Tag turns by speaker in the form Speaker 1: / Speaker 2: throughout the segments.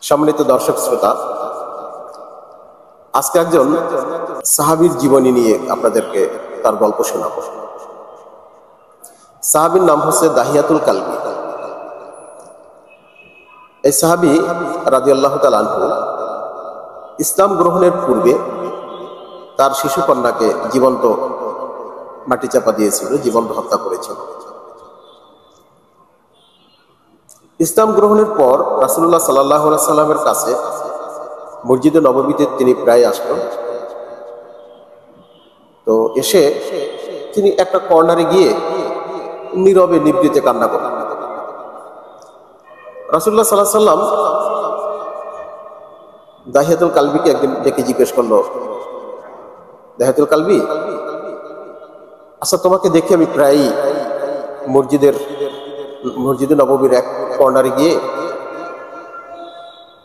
Speaker 1: সম্মানিত দর্শক শ্রোতা, আজকে একজন সাহাবীর জীবনী নিয়ে আপনাদেরকে তার গল্প শোনাব। সাহাবীর নাম হচ্ছে দাহিয়াতুল কালবি। এই সাহাবী রাদিয়াল্লাহু তাআলা আনহু ইসলাম গ্রহণের পূর্বে তার শিশু কন্যাকে জীবন্ত মাটি চাপা দিয়েছিল, জীবন্ত হত্যা করেছিল। ইসলাম গ্রহণের পর রাসূলুল্লাহ সাল্লাল্লাহু আলাইহি সাল্লামের কাছে মসজিদে নববীতে তিনি প্রায় আসতেন। তো এসে তিনি একটা কর্নারে গিয়ে নীরবে নিভৃতে কান্না করতেন। রাসূলুল্লাহ সাল্লাল্লাহু আলাইহি সাল্লাম দাহিয়াতুল কালবিকে একদিন ডেকে জিজ্ঞেস করলো, দাহিয়াতুল কালবি, আচ্ছা তোমাকে দেখে আমি প্রায়ই মসজিদে নববীর এক কর্নারে গিয়ে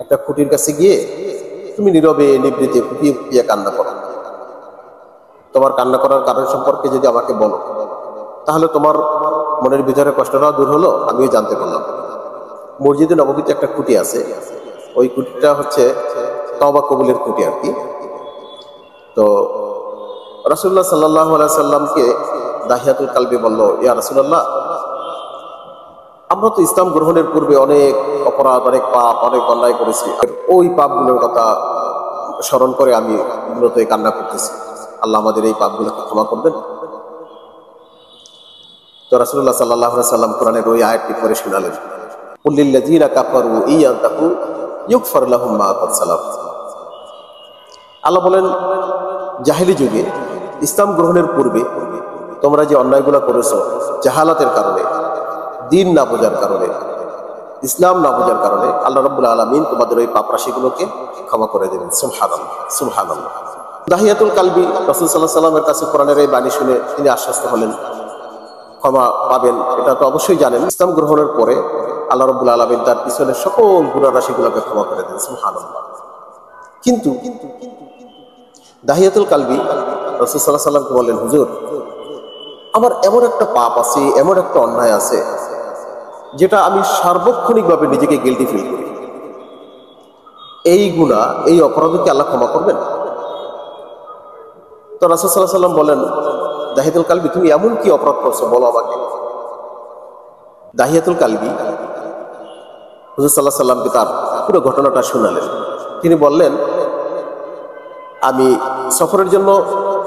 Speaker 1: একটা খুঁটির কাছে গিয়ে তুমি নীরবে নিভৃতে ফুপিয়ে ফুপিয়ে কান্না করো। তোমার কান্না করার কারণ সম্পর্কে যদি আমাকে বলো, তাহলে তোমার মনের ভিতরে কষ্টটাও দূর হলো, আমিও জানতে পারলাম। মসজিদে নববীতে একটা খুঁটি আছে, ওই খুঁটিটা হচ্ছে তওবা কবুলের খুঁটি আর কি। তো রাসূলুল্লাহ সাল্লাল্লাহু আলাইহি সাল্লামকে দাহিয়াতুল কালবি বলল, ইয়া রাসূলুল্লাহ, আমরা তো ইসলাম গ্রহণের পূর্বে অনেক অপরাধ, অনেক পাপ, অনেক অন্যায় করেছি। ওই পাপগুলোর কথা স্মরণ করে আমি মূলত কান্না করতেছি। আল্লাহ আমাদের এই পাপগুলোকে ক্ষমা করবেন। তো রাসূলুল্লাহ সাল্লাল্লাহু আলাইহি সাল্লাম কোরআনের ওই আয়াতটি পড়ে শোনালেন, কুল্লিল্লাযীনা কাফারু ইয়ান্তাহু ইউগফার লাহুম মা ক্বাদ সালাফ। আল্লাহ বলেন, জাহেলি যুগে ইসলাম গ্রহণের পূর্বে তোমরা যে অন্যায়গুলো করেছো জাহালাতের কারণে, দিন না বোঝার কারণে, ইসলাম না বোঝার কারণে, আল্লাহ রাব্বুল আলামিন তোমাদের ওই পাপ রাশিগুলোকে ক্ষমা করে দেবেন। সুবহানাল্লাহ, সুবহানাল্লাহ। দাহিয়াতুল কালবি রাসূল সাল্লাল্লাহু আলাইহি সাল্লামের কাছে কোরআনের এই বাণী শুনে তিনি আশ্বস্ত হলেন, ক্ষমা পাবেন। এটা তো অবশ্যই জানেন, ইসলাম গ্রহণের পরে আল্লাহ রাব্বুল আলামিন তার পিছনের সকল গুনাহ রাশিগুলোকে ক্ষমা করে দেন। সুবহানাল্লাহ। কিন্তু দাহিয়াতুল কালবি রাসূল সাল্লাল্লাহু আলাইহি সাল্লামকে বললেন, হুজুর, আমার এমন একটা পাপ আছে, এমন একটা অন্যায় আছে যেটা আমি সার্বক্ষণিকভাবে নিজেকে গিল্টি ফিল করি। এই গুনাহ, এই অপরাধকে আল্লাহ ক্ষমা করবেন? তো রাসূল সাল্লাল্লাহু আলাইহি সাল্লাম বলেন, দাহিয়াতুল কালবি, তুমি এমন কি অপরাধ করছো বলো আমাকে। দাহিয়াতুল কালবি হুজুর সাল্লাল্লাহু আলাইহি সাল্লামকে তার পুরো ঘটনাটা শোনালেন। তিনি বললেন, আমি সফরের জন্য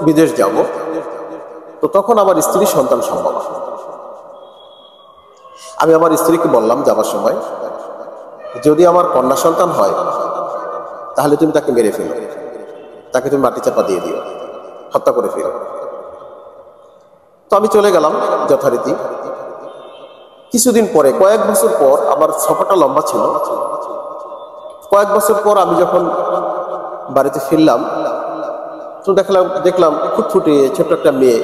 Speaker 1: বিদেশ যাব, তো তখন আমার স্ত্রী সন্তান সম্ভব। আমি আমার স্ত্রীকে বললাম যাবার সময়, যদি আমার কন্যা সন্তান হয় তাহলে তুমি তাকে মেরে ফেলো, তাকে তুমি মাটি চাপা দিয়ে দিও, হত্যা করে ফেলো। তো আমি চলে গেলাম যথারীতি। কিছুদিন পরে, কয়েক বছর পর, আমার সফরটা লম্বা ছিল, কয়েক বছর পর আমি যখন বাড়িতে ফিরলাম, তো দেখলাম ফুটফুটে ছোট্ট একটা মেয়ে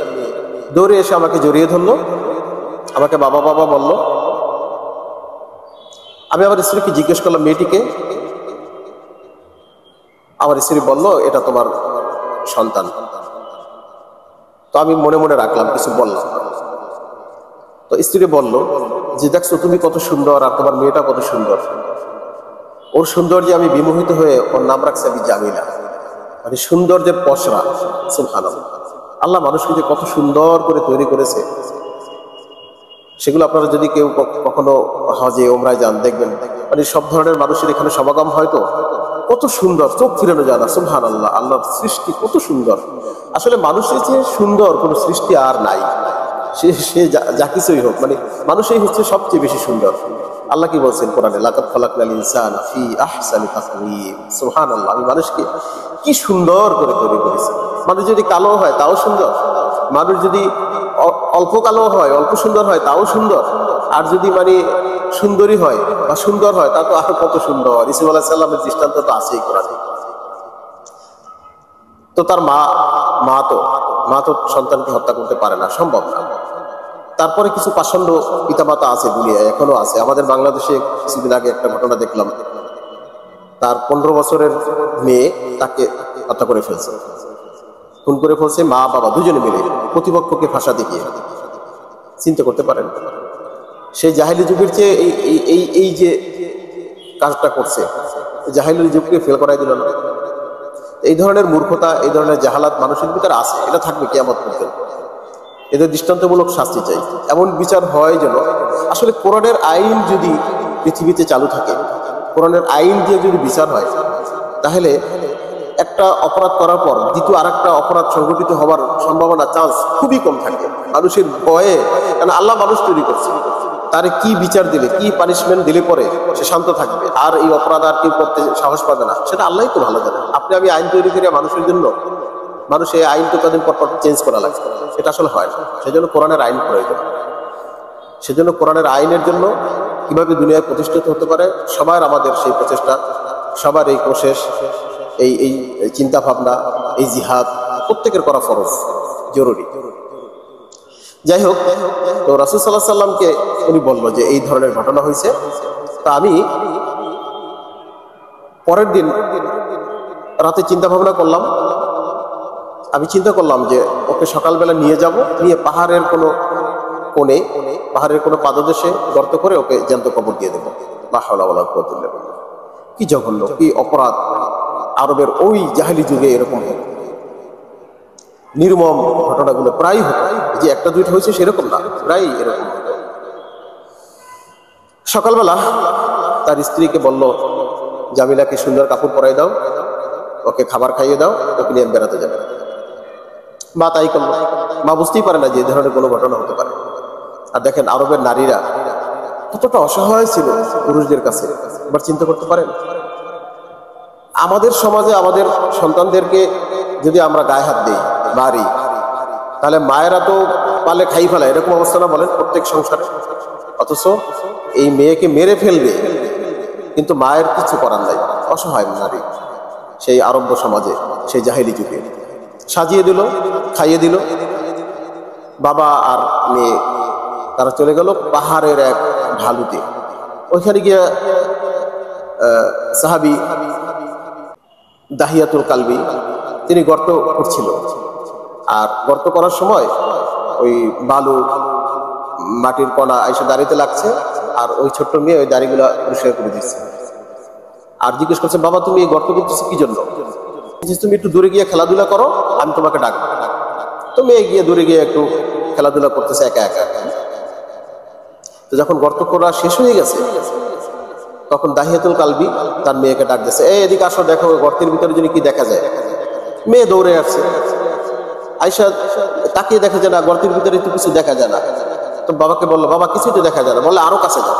Speaker 1: দৌড়ে এসে আমাকে জড়িয়ে ধরলো, আমাকে বাবা বাবা বলল। আমি আমার স্ত্রীকে জিজ্ঞেস করলাম, মেয়েটিকে? আমার স্ত্রী বলল, এটা তোমার সন্তান। তো আমি মনে মনে রাখলাম, কিছু বললাম। তো স্ত্রী বলল যে, দেখছো তুমি কত সুন্দর, আর তোমার মেয়েটা কত সুন্দর। ওর সৌন্দর্যে আমি বিমোহিত হয়ে ওর নাম রাখছি আমি জামিলা, মানে সৌন্দর্যের পসরা। সুবহানাল্লাহ। আল্লাহ মানুষকে যে কত সুন্দর করে তৈরি করেছে, সেগুলো আপনারা যদি কেউ কখনো হজে ওমরায় যান, দেখবেন মানে সব ধরনের মানুষের এখানে সমাগম হয়তো, কত সুন্দর, চোখ ফিরানো যায় না। সুবহানাল্লাহ, আল্লাহর সৃষ্টি কত সুন্দর। আসলে মানুষের যে সুন্দর কোনো সৃষ্টি আর নাই, সে যা কিছুই হোক, মানে মানুষই হচ্ছে সবচেয়ে বেশি সুন্দর। আল্লাহ কি বলছেন কোরআনে, লাকাদ খালাকনাল ইনসানা ফি আহসানি তাকওয়িম। সুবহানাল্লাহ, আমি মানুষকে কি সুন্দর করে তৈরি করেছি। মানুষ যদি কালো হয় তাও সুন্দর, মানুষ যদি অল্প কালো হয়, অল্প সুন্দর হয়, তাও সুন্দর। আর যদি মানে সুন্দরী হয় বা সুন্দর হয়, তা তো আরো কত সুন্দর। ইসা আলাইহিস সালামের দৃষ্টান্ত তো আছেই কোরআনে। তো তার মা তো সন্তানকে হত্যা করতে পারে না, সম্ভব না। তারপরে কিছু পাষণ্ড পিতামাতা আছে দুনিয়ায়, এখনো আছে। আমাদের বাংলাদেশে কিছুদিন আগে একটা ঘটনা দেখলাম, তার 15 বছরের মেয়ে তাকে হত্যা করে ফেলছে, খুন করে ফেলছে মা বাবা দুজনে মিলে, প্রতিপক্ষকে ফাঁসা দেখিয়ে। চিন্তা করতে পারেন, সেই জাহেলি যুগের চেয়ে এই যে কাজটা করছে, জাহিলুল যুগকে ফেল করাই দিল না? এই ধরনের মূর্খতা, এই ধরনের জাহালাত মানুষের ভিতরে আছে, এটা থাকবে কিয়ামত পর্যন্ত। এদের দৃষ্টান্তমূলক শাস্তি চাই। এমন বিচার হয় যেন আসলে কোরআনের আইন যদি পৃথিবীতে চালু থাকে, কোরআনের আইন দিয়ে যদি বিচার হয়, তাহলে একটা অপরাধ করার পর দ্বিতীয় আর একটা অপরাধ সংঘটিত হওয়ার সম্ভাবনা, চান্স খুবই কম থাকে। মানুষের ভয়ে, কারণ আল্লাহ মানুষ তৈরি করছে, তারে কি বিচার দিলে, কি পানিশমেন্ট দিলে পরে সে শান্ত থাকবে, আর এই অপরাধ আর কেউ করতে সাহস পাবে না, সেটা আল্লাহই তো ভালো জানে। আপনি আমি আইন তৈরি করে মানুষের জন্য, মানুষ এই আইন তো কদিন পর চেঞ্জ করা লাগবে, সেটা আসলে হয় না। সেজন্য কোরআনের আইন প্রয়োজন। সেজন্য কোরআনের আইনের জন্য কিভাবে দুনিয়ায় প্রতিষ্ঠিত হতে পারে, সবার আমাদের সেই প্রচেষ্টা, সবার এই কোশেষ, এই চিন্তা ভাবনা, এই জিহাদ প্রত্যেকের করা ফরজ, জরুরি। যাই হোক, তো রাসূল সাল্লাল্লাহু আলাইহি সাল্লামকে উনি বলল যে এই ধরনের ঘটনা হয়েছে। তা আমি পরের দিন রাতে চিন্তা ভাবনা করলাম, আমি চিন্তা করলাম যে ওকে সকালবেলা নিয়ে যাব, নিয়ে পাহাড়ের কোনো কোণে, পাহাড়ের কোনো পাদদেশে গর্ত করে ওকে জ্যান্ত কবর দিয়ে দেবো। লা হাওলা ওয়ালা কুওয়াতা ইল্লা বিল্লাহ। কি জঘন্য, কি অপরাধ! আরবের ওই জাহেলি যুগে এরকম নির্মম ঘটনাগুলো প্রায় হতো, যে একটা দুইটা হয়েছে সেরকম না, প্রায় এরকম হতো। সকালবেলা তার স্ত্রীকে বলল, জামিলাকে সুন্দর কাপড় পরাই দাও, ওকে খাবার খাইয়ে দাও, ওকে নিয়ে বেড়াতে যাবে। মা তাই করল। মা বুঝতেই পারে না যে এই ধরনের কোনো ঘটনা হতে পারে। আর দেখেন আরবের নারীরা কতটা অসহায় ছিল পুরুষদের কাছে, এবার চিন্তা করতে পারেন। আমাদের সমাজে আমাদের সন্তানদেরকে যদি আমরা গায়ে হাত দিই, মারি, তাহলে মায়েরা তো পালে খাই ফেলা, এরকম অবস্থা না বলেন প্রত্যেক সংসারে? অথচ এই মেয়েকে মেরে ফেলবে, কিন্তু মায়ের কিছু করার নাই, অসহায় নারী। সেই আরব্য সমাজে, সেই জাহেলি যুগে সাজিয়ে দিল, খাইয়ে দিল। বাবা আর মেয়ে তারা চলে গেল পাহাড়ের এক ঢালুতে। ওইখানে গিয়ে সাহাবী দাহিয়াতুল কালবি তিনি গর্ত করছিল, আর গর্ত করার সময় ওই বালু, মাটির কণা এসে দাড়িতে লাগছে, আর ওই ছোট্ট মেয়ে ওই দাড়িগুলা পরিষ্কার করে দিচ্ছে। আর জিজ্ঞেস করছে, বাবা তুমি এই গর্ত করতেছো কি জন্য? তুমি একটু দূরে গিয়ে খেলাধুলা করো, আমি তোমাকে ডাকবো। তো মেয়ে গিয়ে দূরে গিয়ে একটু খেলাধুলা করতেছে একা একা। তো যখন গর্ত করা শেষ হয়ে গেছে, তখন দাহিয়াতুল কালবি তার মেয়েকে ডাক দিয়েছে, এই এদিকে আসো, দেখো গর্তের ভিতরে যদি কি দেখা যায়। মেয়ে দৌড়ে আসছে, আয়েশা তাকিয়ে দেখে যে না, গর্তের ভিতরে তো কিছু দেখা যায় না। তো বাবাকে বললো, বাবা কিছুই তো দেখা যায় না। বললে আরো কাছে যাও।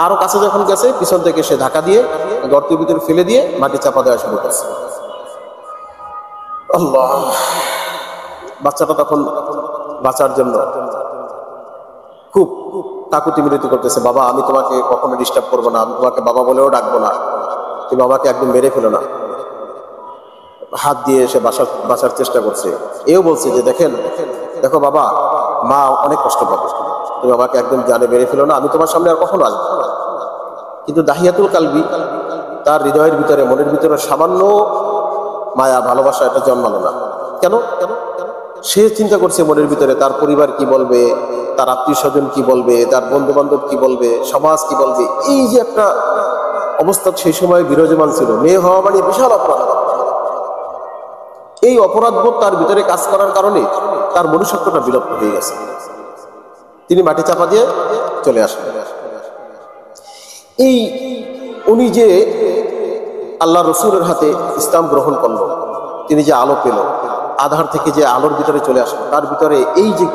Speaker 1: আরো কাছে যখন গেছে, পিছন থেকে সে ধাক্কা দিয়ে গর্তের ভিতরে ফেলে দিয়ে মাটি চাপা দেওয়া শুরু করছে। আল্লাহ! বাচ্চাটা তখন বাঁচার জন্য খুব কাকুতি মিনতি করতেছে, বাবা আমি তোমাকে কখনো ডিস্টার্ব করবো না, আমি তোমাকে বাবা বলেও ডাকবো না, তুমি বাবাকে একদম মেরে ফেলো না। হাত দিয়ে এসে বাঁচার চেষ্টা করছে। এও বলছে যে দেখো বাবা, মা অনেক কষ্ট পাবে, তুমি আমাকে একদম জানে মেরে ফেলো না, আমি তোমার সামনে আর কখনো আসবো না। কিন্তু দাহিয়াতুল কালবি তার হৃদয়ের ভিতরে, মনের ভিতরে সামান্য মায়া, ভালোবাসা এটা জন্মালো না। কেন? সে চিন্তা করছে মনের ভিতরে তার পরিবার কি বলবে, তার আত্মীয় স্বজন কি বলবে, তার বন্ধু বান্ধব কি বলবে, সমাজ কি বলবে। এই যে একটা অবস্থা সেই সময় বিরাজমান ছিল, মেয়ে হওয়া মানে বিশাল অপরাধ। এই অপরাধবোধ তার ভিতরে কাজ করার কারণে তার মনুষ্যত্বটা বিলুপ্ত হয়ে গেছে। তিনি মাটি চাপা দিয়ে চলে আসেন। এই উনি যে আল্লাহ রসুলের হাতে ইসলাম গ্রহণ করল, তিনি যে আলো পেল, আধার থেকে যে আলোর ভিতরে চলে আসলো, তার ভিতরে এই যে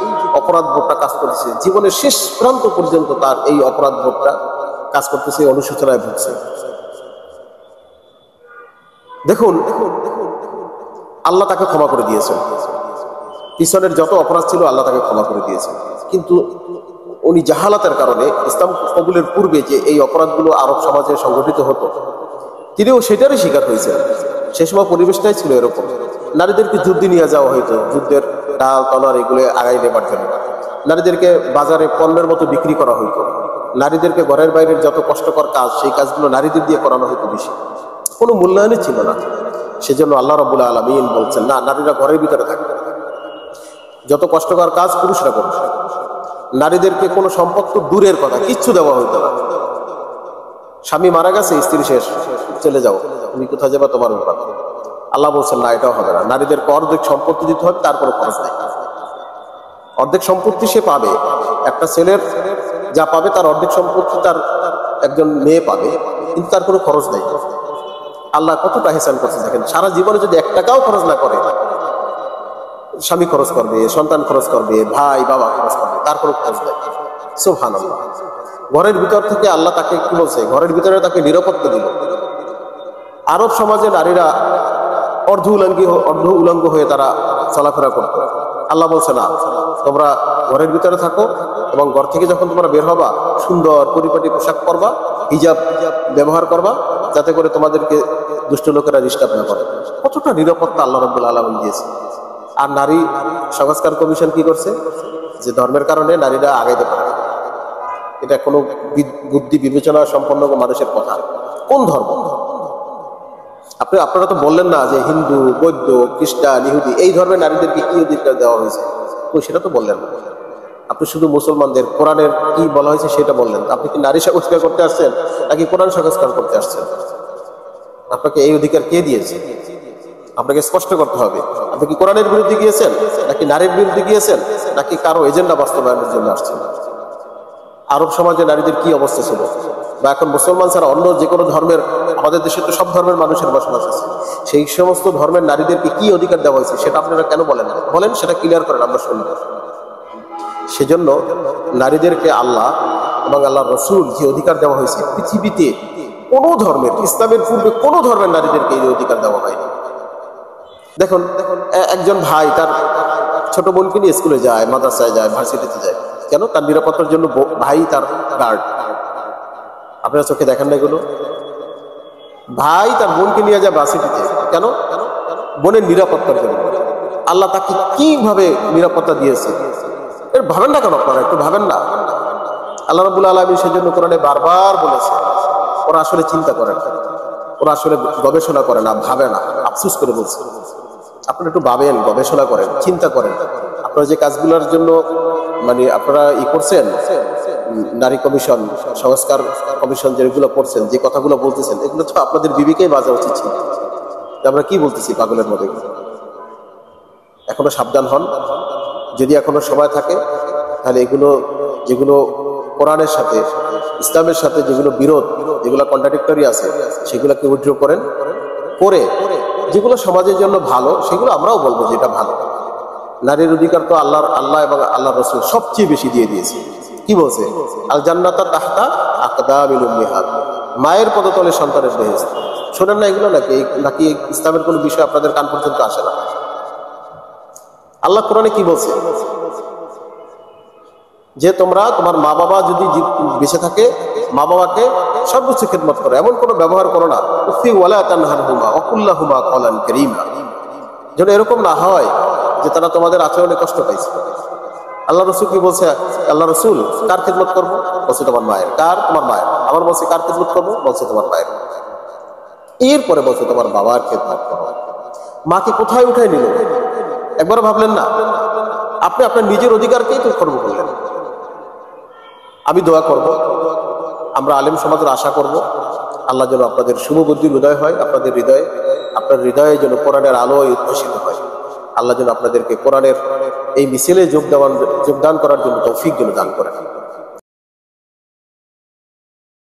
Speaker 1: অপরাধ বোধটা কাজ করতেছে, জীবনের শেষ প্রান্ত পর্যন্ত তার এই অপরাধ বোধটা কাজ করতেছে, অনুশোচনায় ভুগছে। দেখুন আল্লাহ তাকে ক্ষমা করে দিয়েছেন, পিছনের যত অপরাধ ছিল আল্লাহ তাকে ক্ষমা করে দিয়েছেন। কিন্তু উনি জাহালাতের কারণে, ইসলাম কবুলের পূর্বে যে এই অপরাধগুলো আরব সমাজে সংগঠিত হতো, তিনিও সেটারই শিকার হয়েছেন। সে সময় পরিবেশটাই ছিল এরকম। নারীদেরকে যুদ্ধে নিয়ে যাওয়া হইতো, যুদ্ধের ডাল তলার এগুলো আগাই নেবার জন্য। নারীদেরকে বাজারে পণ্যের মতো বিক্রি করা হইতো। নারীদেরকে ঘরের বাইরের যত কষ্টকর কাজ, সেই কাজগুলো নারীদের দিয়ে করানো হইতো বেশি। কোনো মূল্যায়নই ছিল না। সেজন্য আল্লাহ রাব্বুল আলামিন বলছেন, না, নারীরা ঘরের ভিতরে থাকবে, যত কষ্টকর কাজ পুরুষরা করবে। নারীদেরকে কোনো সম্পদ তো দূরের কথা, কিচ্ছু দেওয়া হইতো না। স্বামী মারা গেছে, স্ত্রী শেষ, চলে যাও, তুমি কোথায় যাবা তোমার ব্যাপার। আল্লাহ বলছেন না, এটাও হবে না, নারীদেরকে অর্ধেক সম্পত্তি দিতে হবে, তার কোনো খরচ নাই। অর্ধেক সম্পত্তি সে পাবে, একটা ছেলের যা পাবে তার অর্ধেক সম্পত্তি তার একজন মেয়ে পাবে, কিন্তু তার কোনো খরচ নেই। আল্লাহ কতটা ইহসান করছে দেখেন। সারা জীবনে যদি 1 টাকাও খরচ না করে, স্বামী খরচ করবে, সন্তান খরচ করবে, ভাই বাবা খরচ করবে, তার কোনো খরচ নেই। সুবহানাল্লাহ। ঘরের ভিতর থেকে আল্লাহ তাকে কি বলছে, ঘরের ভিতরে তাকে নিরাপত্তা দিল। আরব সমাজে নারীরা অর্ধ উলঙ্গ হয়ে তারা চলাফেরা করত। আল্লাহ বলছে না, তোমরা ঘরের ভিতরে থাকো এবং ঘর থেকে যখন তোমরা বের হবা সুন্দর পরিপাটি পোশাক পরবা, হিজাব ব্যবহার করবা, যাতে করে তোমাদেরকে দুষ্ট লোকেরা ডিস্টার্ব না করে। কতটা নিরাপত্তা আল্লাহ রাব্বুল আলামিন দিয়েছে। আর নারী সংস্কার কমিশন কি করছে, যে ধর্মের কারণে নারীরা আগাইতে পারে, এটা কোনো বুদ্ধি বিবেচনা সম্পন্ন মানুষের কথা। কোন ধর্ম? আপনারা তো বললেন না যে হিন্দু, বৌদ্ধ, খ্রিস্টান, ইহুদি এই ধর্মের নারীদেরকে কি অধিকার দেওয়া হয়েছে, সেটা তো বললেন না। আপনি শুধু মুসলমানদের কোরআনের কি বলা হয়েছে সেটা বললেন। আপনি কি নারী সংস্কার করতে আসছেন নাকি কোরআন সংস্কার করতে আসছেন? আপনাকে এই অধিকার কে দিয়েছে? আপনাকে স্পষ্ট করতে হবে। আপনি কি কোরআনের বিরুদ্ধে গিয়েছেন, নাকি নারীর বিরুদ্ধে গিয়েছেন, নাকি কারো এজেন্ডা বাস্তবায়নের জন্য আসছেন? আরব সমাজে নারীদের কি অবস্থা ছিল, বা এখন মুসলমান ছাড়া অন্য যে কোনো ধর্মের, আমাদের দেশে তো সব ধর্মের মানুষের বসবাস আছে, সেই সমস্ত ধর্মের নারীদেরকে কি অধিকার দেওয়া হয়েছে সেটা আপনারা কেন বলেন? সেটা ক্লিয়ার করেন, আমরা শুনব। সেজন্য নারীদেরকে আল্লাহ এবং আল্লাহ রসুল যে অধিকার দেওয়া হয়েছে, পৃথিবীতে কোনো ধর্মের, ইসলামের পূর্বে কোনো ধর্মের নারীদেরকে এই অধিকার দেওয়া হয়নি। দেখুন, একজন ভাই তার ছোট বোনকে নিয়ে স্কুলে যায়, মাদ্রাসায় যায়, ভার্সিটিতে যায়, কেন? তার নিরাপত্তার জন্য। ভাই তার গার্ড, আপনারা চোখে দেখেন না এগুলো? ভাই তার বোনকে নিয়ে যায় ভার্সিটিতে, কেন? বোনের নিরাপত্তার জন্য। আল্লাহ তাকে কিভাবে নিরাপত্তা দিয়েছে এর ভাবেন না কেন? আপনারা একটু ভাবেন না? আল্লাহ রাব্বুল আলামিন সেজন্য কোরআনে বারবার বলেছে, ওরা আসলে চিন্তা করে না, ওরা আসলে গবেষণা করে না, ভাবে না, আফসোস করে বলছে। আপনারা একটু ভাবেন, গবেষণা করেন, চিন্তা করেন। আপনারা যে কাজগুলোর জন্য আপনারা করছেন, নারী কমিশন, সংস্কার কমিশন যেগুলো করছেন, যে কথাগুলো বলতেছেন, এগুলো তো আপনাদের বিবেকেই বাজা উচিত ছিল। আমরা কি বলতেছি পাগলের মধ্যে? এখনো সাবধান হন। যদি এখনো সময় থাকে তাহলে এগুলো যেগুলো কোরআনের সাথে, ইসলামের সাথে যেগুলো বিরোধ, যেগুলো কন্ট্রাডিক্টরি আছে, সেগুলোকে উইথড্র করেন, করে যেগুলো সমাজের জন্য ভালো সেগুলো আমরাও বলবো যে এটা ভালো। নারীর অধিকার তো আল্লাহ এবং আল্লাহ রসুল সবচেয়ে বেশি দিয়ে দিয়েছে। কি বলছে? আল জান্নাতা তাহতা আকদামিল উম্মাহাত, মায়ের পদতলে সন্তানের বেহেশত। শোনেন না এগুলো? নাকি ইসলামের কোনো বিষয় আপনাদের কান পর্যন্ত আসে না? আল্লাহ কোরআনে কি বলছে? যে তোমরা তোমার মা বাবা যদি বেঁচে থাকে, মা বাবাকে সর্বোচ্চ খেদমত করো, এমন কোনো ব্যবহার করো না উফি ওয়ালা তানহারহুমা ওয়া কুল লাহুমা কওলান কারীমা, যেন এরকম না হয় যে তারা তোমাদের আচরণে কষ্ট পাইছে। আল্লাহ রসুল কি বলছে? আল্লাহ রসুল কার খেদমত করবো? বলছে তোমার মায়ের। কার? তোমার মায়ের। আবার বলছে কার খেদমত করবো? বলছে তোমার মায়ের। এরপরে বলছে তোমার বাবার খেদমত করো। মাকে কোথায় উঠাই নিল? একবারও ভাবলেন না? আপনি আপনার নিজের অধিকারকেই তো খর্ব করলেন। আমি দোয়া করব, আমরা আলেম সমাজের আশা করব, আল্লাহ যেন আপনাদের শুভবুদ্ধির উদয় হয়, আপনার হৃদয়ে যেন কোরআনের আলোয় উদ্ভাসিত হয়। আল্লাহ যেন আপনাদেরকে কোরআনের এই মিছিলে যোগদান করার জন্য তৌফিক যেন দান করেন।